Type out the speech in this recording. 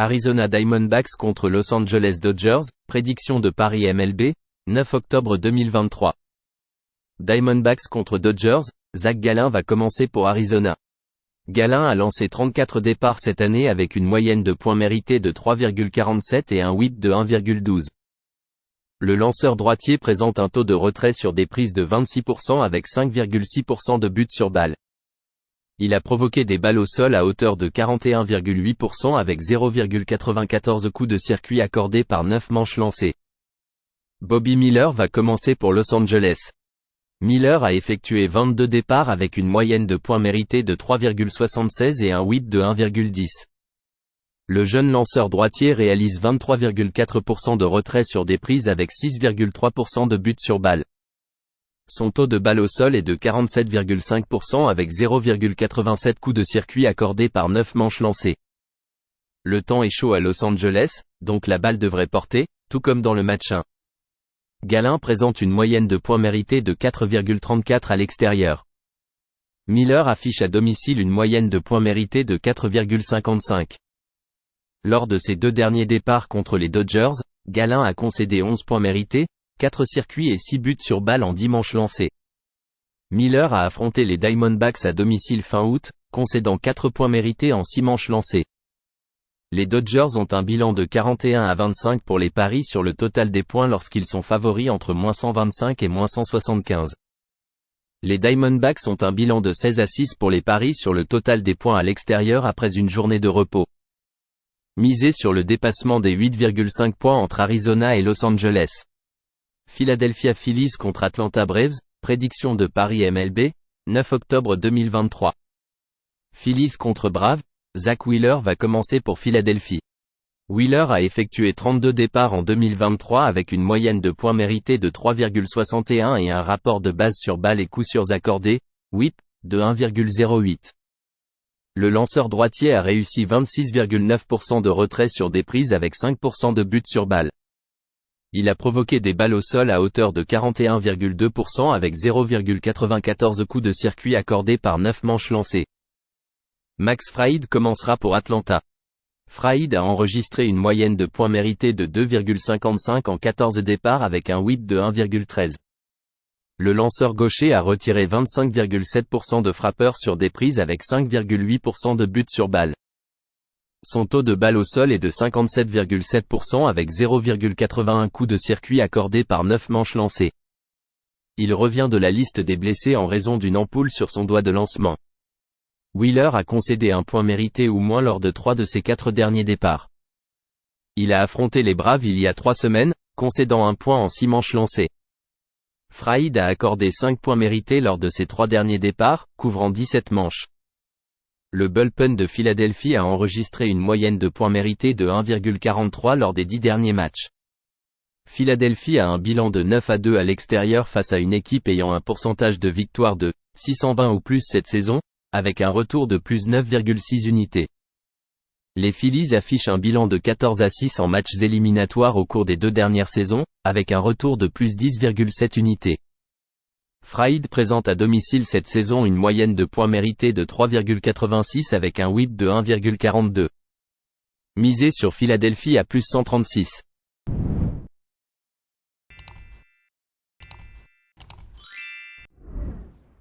Arizona Diamondbacks contre Los Angeles Dodgers, prédiction de Paris MLB, 9 octobre 2023. Diamondbacks contre Dodgers, Zach Gallen va commencer pour Arizona. Gallen a lancé 34 départs cette année avec une moyenne de points mérités de 3,47 et un whip de 1,12. Le lanceur droitier présente un taux de retrait sur des prises de 26% avec 5,6% de buts sur balle. Il a provoqué des balles au sol à hauteur de 41,8% avec 0,94 coups de circuit accordés par 9 manches lancées. Bobby Miller va commencer pour Los Angeles. Miller a effectué 22 départs avec une moyenne de points mérités de 3,76 et un whip de 1,10. Le jeune lanceur droitier réalise 23,4% de retrait sur des prises avec 6,3% de buts sur balle. Son taux de balle au sol est de 47,5% avec 0,87 coups de circuit accordés par 9 manches lancées. Le temps est chaud à Los Angeles, donc la balle devrait porter, tout comme dans le match 1. Gallen présente une moyenne de points mérités de 4,34 à l'extérieur. Miller affiche à domicile une moyenne de points mérités de 4,55. Lors de ses deux derniers départs contre les Dodgers, Gallen a concédé 11 points mérités, 4 circuits et 6 buts sur balle en 10 manches lancées. Miller a affronté les Diamondbacks à domicile fin août, concédant 4 points mérités en 6 manches lancées. Les Dodgers ont un bilan de 41-25 pour les paris sur le total des points lorsqu'ils sont favoris entre -125 et -175. Les Diamondbacks ont un bilan de 16-6 pour les paris sur le total des points à l'extérieur après une journée de repos. Misez sur le dépassement des 8,5 points entre Arizona et Los Angeles. Philadelphia Phillies contre Atlanta Braves, prédiction de Paris MLB, 9 octobre 2023. Phillies contre Braves, Zack Wheeler va commencer pour Philadelphie. Wheeler a effectué 32 départs en 2023 avec une moyenne de points mérités de 3,61 et un rapport de base sur balle et coups sûrs accordés, whip, de 1,08. Le lanceur droitier a réussi 26,9% de retrait sur des prises avec 5% de buts sur balle. Il a provoqué des balles au sol à hauteur de 41,2% avec 0,94 coups de circuit accordés par 9 manches lancées. Max Fried commencera pour Atlanta. Fried a enregistré une moyenne de points mérités de 2,55 en 14 départs avec un whip de 1,13. Le lanceur gaucher a retiré 25,7% de frappeurs sur des prises avec 5,8% de buts sur balle. Son taux de balle au sol est de 57,7% avec 0,81 coups de circuit accordés par 9 manches lancées. Il revient de la liste des blessés en raison d'une ampoule sur son doigt de lancement. Wheeler a concédé un point mérité ou moins lors de 3 de ses 4 derniers départs. Il a affronté les Braves il y a 3 semaines, concédant un point en 6 manches lancées. Fried a accordé 5 points mérités lors de ses 3 derniers départs, couvrant 17 manches. Le bullpen de Philadelphie a enregistré une moyenne de points mérités de 1,43 lors des 10 derniers matchs. Philadelphie a un bilan de 9-2 à l'extérieur face à une équipe ayant un pourcentage de victoire de 620 ou plus cette saison, avec un retour de plus 9,6 unités. Les Phillies affichent un bilan de 14-6 en matchs éliminatoires au cours des 2 dernières saisons, avec un retour de plus 10,7 unités. Fried présente à domicile cette saison une moyenne de points mérités de 3,86 avec un whip de 1,42. Misez sur Philadelphie à plus 136.